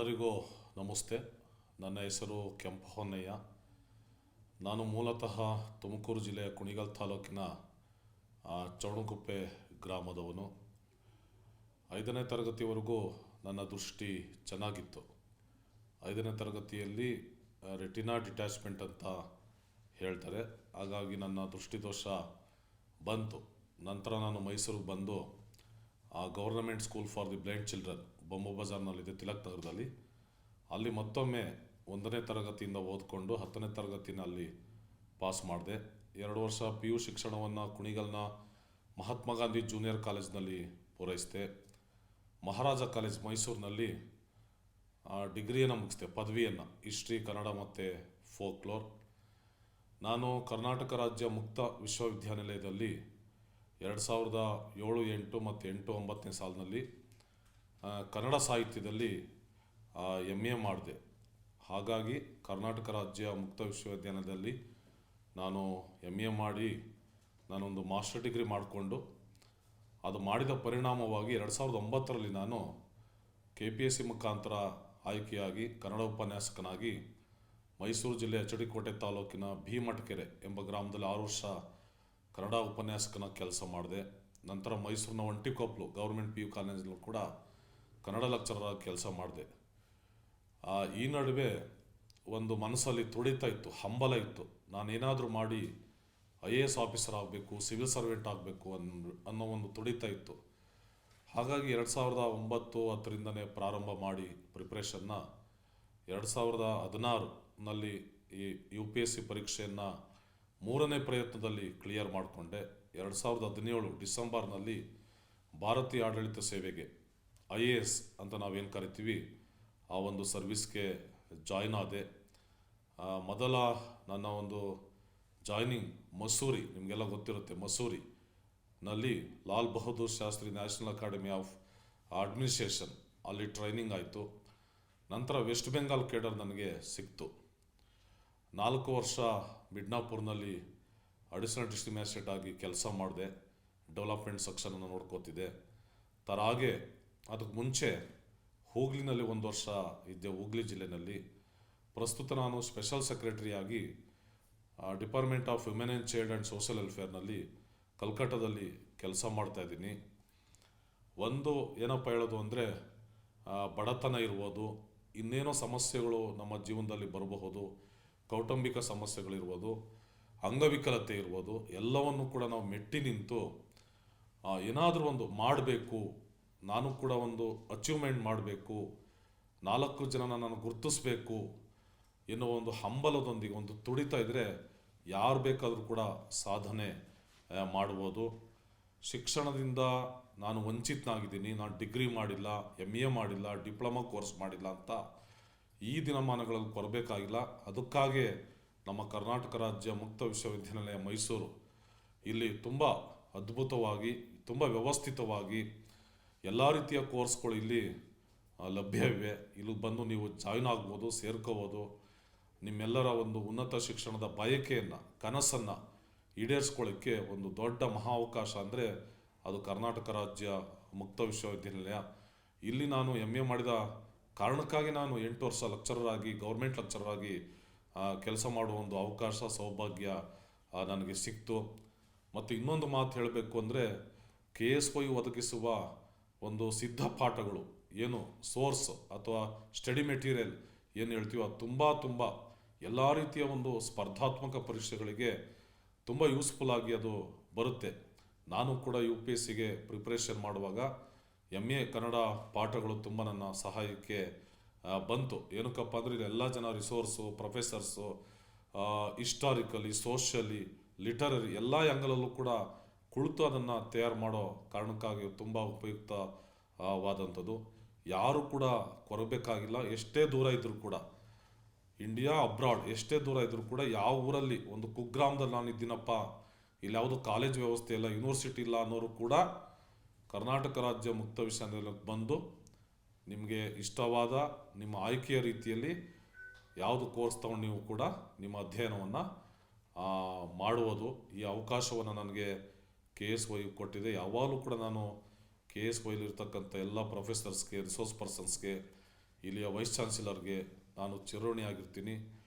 ಎಲ್ಲರಿಗೂ ನಮಸ್ತೆ. ನನ್ನ ಹೆಸರು ಕೆಂಪ ಹೊನ್ನಯ್ಯ. ನಾನು ಮೂಲತಃ ತುಮಕೂರು ಜಿಲ್ಲೆಯ ಕುಣಿಗಲ್ ತಾಲೂಕಿನ ಚೌಣಕುಪ್ಪೆ ಗ್ರಾಮದವನು. 5ನೇ ತರಗತಿವರೆಗೂ ನನ್ನ ದೃಷ್ಟಿ ಚೆನ್ನಾಗಿತ್ತು. 5ನೇ ತರಗತಿಯಲ್ಲಿ ರೆಟಿನಾ ಡಿಟ್ಯಾಚ್ಮೆಂಟ್ ಅಂತ ಹೇಳ್ತಾರೆ. ಹಾಗಾಗಿ ನನ್ನ ದೃಷ್ಟಿದೋಷ ಬಂತು. ನಂತರ ನಾನು ಮೈಸೂರಿಗೆ ಬಂದು government school for the blind children ಬೊಂಬ ಬಜಾರ್ನಲ್ಲಿದೆ, ತಿಲಕ್ ನಗರದಲ್ಲಿ. ಅಲ್ಲಿ ಮತ್ತೊಮ್ಮೆ 1ನೇ ತರಗತಿಯಿಂದ ಓದ್ಕೊಂಡು 10ನೇ ತರಗತಿನಲ್ಲಿ ಪಾಸ್ ಮಾಡಿದೆ. 2 ವರ್ಷ PU ಶಿಕ್ಷಣವನ್ನು ಕುಣಿಗಲ್ನ ಮಹಾತ್ಮ ಗಾಂಧಿ ಜೂನಿಯರ್ ಕಾಲೇಜ್ನಲ್ಲಿ ಪೂರೈಸಿದೆ. ಮಹಾರಾಜ ಕಾಲೇಜ್ ಮೈಸೂರಿನಲ್ಲಿ ಡಿಗ್ರಿಯನ್ನು ಮುಗಿಸಿದೆ, ಪದವಿಯನ್ನು, ಹಿಸ್ಟ್ರಿ, ಕನ್ನಡ ಮತ್ತು ಫೋಕ್ಲೋರ್. ನಾನು ಕರ್ನಾಟಕ ರಾಜ್ಯ ಮುಕ್ತ ವಿಶ್ವವಿದ್ಯಾನಿಲಯದಲ್ಲಿ 2007, 8 ಮತ್ತು 8, 9ನೇ ಸಾಲಿನಲ್ಲಿ ಕನ್ನಡ ಸಾಹಿತ್ಯದಲ್ಲಿ MA ಮಾಡಿದೆ. ಹಾಗಾಗಿ ಕರ್ನಾಟಕ ರಾಜ್ಯ ಮುಕ್ತ ವಿಶ್ವವಿದ್ಯಾನಿಲಯದಲ್ಲಿ ನಾನು MA ಮಾಡಿ ನಾನೊಂದು ಮಾಸ್ಟರ್ ಡಿಗ್ರಿ ಮಾಡಿಕೊಂಡು, ಅದು ಮಾಡಿದ ಪರಿಣಾಮವಾಗಿ 2009ರಲ್ಲಿ ನಾನು KPSC ಮುಖಾಂತರ ಆಯ್ಕೆಯಾಗಿ ಕನ್ನಡ ಉಪನ್ಯಾಸಕನಾಗಿ ಮೈಸೂರು ಜಿಲ್ಲೆಯ ಚಡಿಕೋಟೆ ತಾಲೂಕಿನ ಭೀಮಟಕೆರೆ ಎಂಬ ಗ್ರಾಮದಲ್ಲಿ 6 ವರ್ಷ ಕನ್ನಡ ಉಪನ್ಯಾಸಕನ ಕೆಲಸ ಮಾಡಿದೆ. ನಂತರ ಮೈಸೂರಿನ ಒಂಟಿಕೊಪ್ಪಲು ಗೌರ್ಮೆಂಟ್ PU ಕಾಲೇಜಲ್ಲೂ ಕೂಡ ಕನ್ನಡ ಲೆಕ್ಚರರ್ ಆಗಿ ಕೆಲಸ ಮಾಡಿದೆ. ಈ ನಡುವೆ ಒಂದು ಮನಸ್ಸಲ್ಲಿ ತುಡಿತಾ ಇತ್ತು, ಹಂಬಲ ಇತ್ತು, ನಾನೇನಾದರೂ ಮಾಡಿ IAS ಆಫೀಸರ್ ಆಗಬೇಕು, ಸಿವಿಲ್ ಸರ್ವೆಂಟ್ ಆಗಬೇಕು ಅನ್ನೋ ಒಂದು ತುಡಿತಾ ಇತ್ತು. ಹಾಗಾಗಿ 2009, 10ರಿಂದನೇ ಪ್ರಾರಂಭ ಮಾಡಿ ಪ್ರಿಪ್ರೇಷನ್ನ 2016ನಲ್ಲಿ ಈ UPSC ಪರೀಕ್ಷೆಯನ್ನು 3ನೇ ಪ್ರಯತ್ನದಲ್ಲಿ ಕ್ಲಿಯರ್ ಮಾಡಿಕೊಂಡೆ. 2017 ಡಿಸೆಂಬರ್ನಲ್ಲಿ ಭಾರತೀಯ ಆಡಳಿತ ಸೇವೆಗೆ IAS ಅಂತ ನಾವೇನು ಕರಿತೀವಿ ಆ ಒಂದು ಸರ್ವಿಸ್ಗೆ ಜಾಯ್ನ್ ಆದೆ. ಮೊದಲ ನನ್ನ ಒಂದು ಜಾಯ್ನಿಂಗ್ ಮಸೂರಿ, ನಿಮಗೆಲ್ಲ ಗೊತ್ತಿರುತ್ತೆ, ಮಸೂರಿನಲ್ಲಿ Lal Bahadur Shastri national academy of administration ಅಲ್ಲಿ ಟ್ರೈನಿಂಗ್ ಆಯಿತು. ನಂತರ ವೆಸ್ಟ್ ಬೆಂಗಾಲ್ ಕೇಡರ್ ನನಗೆ ಸಿಕ್ತು. 4 ವರ್ಷ ಮಿಡ್ನಾಪುರ್ನಲ್ಲಿ ಅಡಿಷನಲ್ ಡಿಸ್ಟ್ರಿಕ್ಟ್ ಮ್ಯಾಜಿಸ್ಟ್ರೇಟ್ ಆಗಿ ಕೆಲಸ ಮಾಡಿದೆ. ಡೆವಲಪ್ಮೆಂಟ್ ಸೆಕ್ಷನನ್ನು ನೋಡ್ಕೋತಿದ್ದೆ. ಹಾಗೆ ಅದಕ್ಕೆ ಮುಂಚೆ ಹೂಗ್ಲಿನಲ್ಲಿ 1 ವರ್ಷ ಇದ್ದೆ, ಹೂಗ್ಲಿ ಜಿಲ್ಲೆಯಲ್ಲಿ. ಪ್ರಸ್ತುತ ನಾನು ಸ್ಪೆಷಲ್ ಸೆಕ್ರೆಟರಿಯಾಗಿ department of women and child and social ವೆಲ್ಫೇರ್ನಲ್ಲಿ ಕಲ್ಕಟ್ಟಾದಲ್ಲಿ ಕೆಲಸ ಮಾಡ್ತಾಯಿದ್ದೀನಿ. ಒಂದು ಏನಪ್ಪ ಹೇಳೋದು ಅಂದರೆ, ಬಡತನ ಇರ್ಬೋದು, ಇನ್ನೇನೋ ಸಮಸ್ಯೆಗಳು ನಮ್ಮ ಜೀವನದಲ್ಲಿ ಬರಬಹುದು, ಕೌಟುಂಬಿಕ ಸಮಸ್ಯೆಗಳಿರ್ಬೋದು, ಅಂಗವಿಕಲತೆ ಇರ್ಬೋದು, ಎಲ್ಲವನ್ನು ಕೂಡ ನಾವು ಮೆಟ್ಟಿ ನಿಂತು ಏನಾದರೂ ಒಂದು ಮಾಡಬೇಕು, ನಾನು ಕೂಡ ಒಂದು ಅಚೀವ್ಮೆಂಟ್ ಮಾಡಬೇಕು, 4 ಜನನ ನಾನು ಗುರುತಿಸ್ಬೇಕು ಎನ್ನುವ ಒಂದು ಹಂಬಲದೊಂದಿಗೆ ಒಂದು ತುಡಿತಾ ಇದ್ದರೆ ಯಾರು ಬೇಕಾದರೂ ಕೂಡ ಸಾಧನೆ ಮಾಡ್ಬೋದು. ಶಿಕ್ಷಣದಿಂದ ನಾನು ವಂಚಿತನಾಗಿದ್ದೀನಿ, ನಾನು ಡಿಗ್ರಿ ಮಾಡಿಲ್ಲ, MA ಮಾಡಿಲ್ಲ, ಡಿಪ್ಲೊಮಾ ಕೋರ್ಸ್ ಮಾಡಿಲ್ಲ ಅಂತ ಈ ದಿನಮಾನಗಳಲ್ಲಿ ಬರಬೇಕಾಗಿಲ್ಲ. ಅದಕ್ಕಾಗೇ ನಮ್ಮ ಕರ್ನಾಟಕ ರಾಜ್ಯ ಮುಕ್ತ ವಿಶ್ವವಿದ್ಯಾನಿಲಯ ಮೈಸೂರು ಇಲ್ಲಿ ತುಂಬ ಅದ್ಭುತವಾಗಿ, ತುಂಬ ವ್ಯವಸ್ಥಿತವಾಗಿ ಎಲ್ಲ ರೀತಿಯ ಕೋರ್ಸ್ಗಳು ಇಲ್ಲಿ ಲಭ್ಯವಿವೆ. ಇಲ್ಲಿ ಬಂದು ನೀವು ಜಾಯ್ನ್ ಆಗ್ಬೋದು, ಸೇರ್ಕೋಬೋದು. ನಿಮ್ಮೆಲ್ಲರ ಒಂದು ಉನ್ನತ ಶಿಕ್ಷಣದ ಬಯಕೆಯನ್ನು, ಕನಸನ್ನು ಈಡೇರಿಸ್ಕೊಳ್ಳೋಕ್ಕೆ ಒಂದು ದೊಡ್ಡ ಮಹಾ ಅವಕಾಶ ಅಂದರೆ ಅದು ಕರ್ನಾಟಕ ರಾಜ್ಯ ಮುಕ್ತ ವಿಶ್ವವಿದ್ಯಾನಿಲಯ. ಇಲ್ಲಿ ನಾನು MA ಮಾಡಿದ ಕಾರಣಕ್ಕಾಗಿ ನಾನು 8 ವರ್ಷ ಲೆಕ್ಚರರ್ ಆಗಿ, ಗೌರ್ಮೆಂಟ್ ಲೆಕ್ಚರರ್ ಆಗಿ ಕೆಲಸ ಮಾಡುವ ಒಂದು ಅವಕಾಶ, ಸೌಭಾಗ್ಯ ನನಗೆ ಸಿಕ್ತು. ಮತ್ತು ಇನ್ನೊಂದು ಮಾತು ಹೇಳಬೇಕು ಅಂದರೆ, KSY ಒದಗಿಸುವ ಒಂದು ಸಿದ್ಧ ಪಾಠಗಳು ಏನು ಸೋರ್ಸ್ ಅಥವಾ ಸ್ಟಡಿ ಮೆಟೀರಿಯಲ್ ಏನು ಹೇಳ್ತೀವೋ ಅದು ತುಂಬ ಎಲ್ಲ ರೀತಿಯ ಒಂದು ಸ್ಪರ್ಧಾತ್ಮಕ ಪರೀಕ್ಷೆಗಳಿಗೆ ತುಂಬ ಯೂಸ್ಫುಲ್ ಆಗಿ ಅದು ಬರುತ್ತೆ. ನಾನು ಕೂಡ UPSCಗೆ ಪ್ರಿಪ್ರೇಷನ್ ಮಾಡುವಾಗ MA ಕನ್ನಡ ಪಾಠಗಳು ತುಂಬ ನನ್ನ ಸಹಾಯಕ್ಕೆ ಬಂತು. ಏನಕ್ಕಪ್ಪ ಅಂದರೆ ಎಲ್ಲ ಜನ resource, professors, historically, socially, literary ಎಲ್ಲ ಆ್ಯಂಗಲಲ್ಲೂ ಕೂಡ ಕುಳಿತು ಅದನ್ನು ತಯಾರು ಮಾಡೋ ಕಾರಣಕ್ಕಾಗಿ ತುಂಬ ಉಪಯುಕ್ತವಾದಂಥದ್ದು. ಯಾರು ಕೂಡ ಕೊರಬೇಕಾಗಿಲ್ಲ. ಎಷ್ಟೇ ದೂರ ಇದ್ದರೂ ಕೂಡ, ಇಂಡಿಯಾ ಅಬ್ರಾಡ್ ಎಷ್ಟೇ ದೂರ ಇದ್ದರೂ ಕೂಡ, ಯಾವ ಊರಲ್ಲಿ ಒಂದು ಕುಗ್ರಾಮದಲ್ಲಿ ನಾನು ಇದ್ದೀನಪ್ಪ, ಇಲ್ಲಿ ಯಾವುದು ಕಾಲೇಜ್ ವ್ಯವಸ್ಥೆ ಇಲ್ಲ, ಯೂನಿವರ್ಸಿಟಿ ಇಲ್ಲ ಅನ್ನೋರು ಕೂಡ ಕರ್ನಾಟಕ ರಾಜ್ಯ ಮುಕ್ತ ವಿಶ್ವವಿದ್ಯಾನಿಲಯಕ್ಕೆ ಬಂದು ನಿಮಗೆ ಇಷ್ಟವಾದ ನಿಮ್ಮ ಆಯ್ಕೆಯ ರೀತಿಯಲ್ಲಿ ಯಾವುದು ಕೋರ್ಸ್ ತಗೊಂಡು ನೀವು ಕೂಡ ನಿಮ್ಮ ಅಧ್ಯಯನವನ್ನು ಮಾಡುವುದು. ಈ ಅವಕಾಶವನ್ನು ನನಗೆ KSY ಕೊಟ್ಟಿದೆ. ಯಾವಾಗಲೂ ಕೂಡ ನಾನು KSYಲಿರ್ತಕ್ಕಂಥ ಎಲ್ಲ ಪ್ರೊಫೆಸರ್ಸ್ಗೆ, ರಿಸೋರ್ಸ್ ಪರ್ಸನ್ಸ್ಗೆ ಇಲ್ಲಿಯ ವೈಸ್ ಚಾನ್ಸಲರ್ಗೆ ನಾನು ಚಿರಋಣಿಯಾಗಿರ್ತೀನಿ.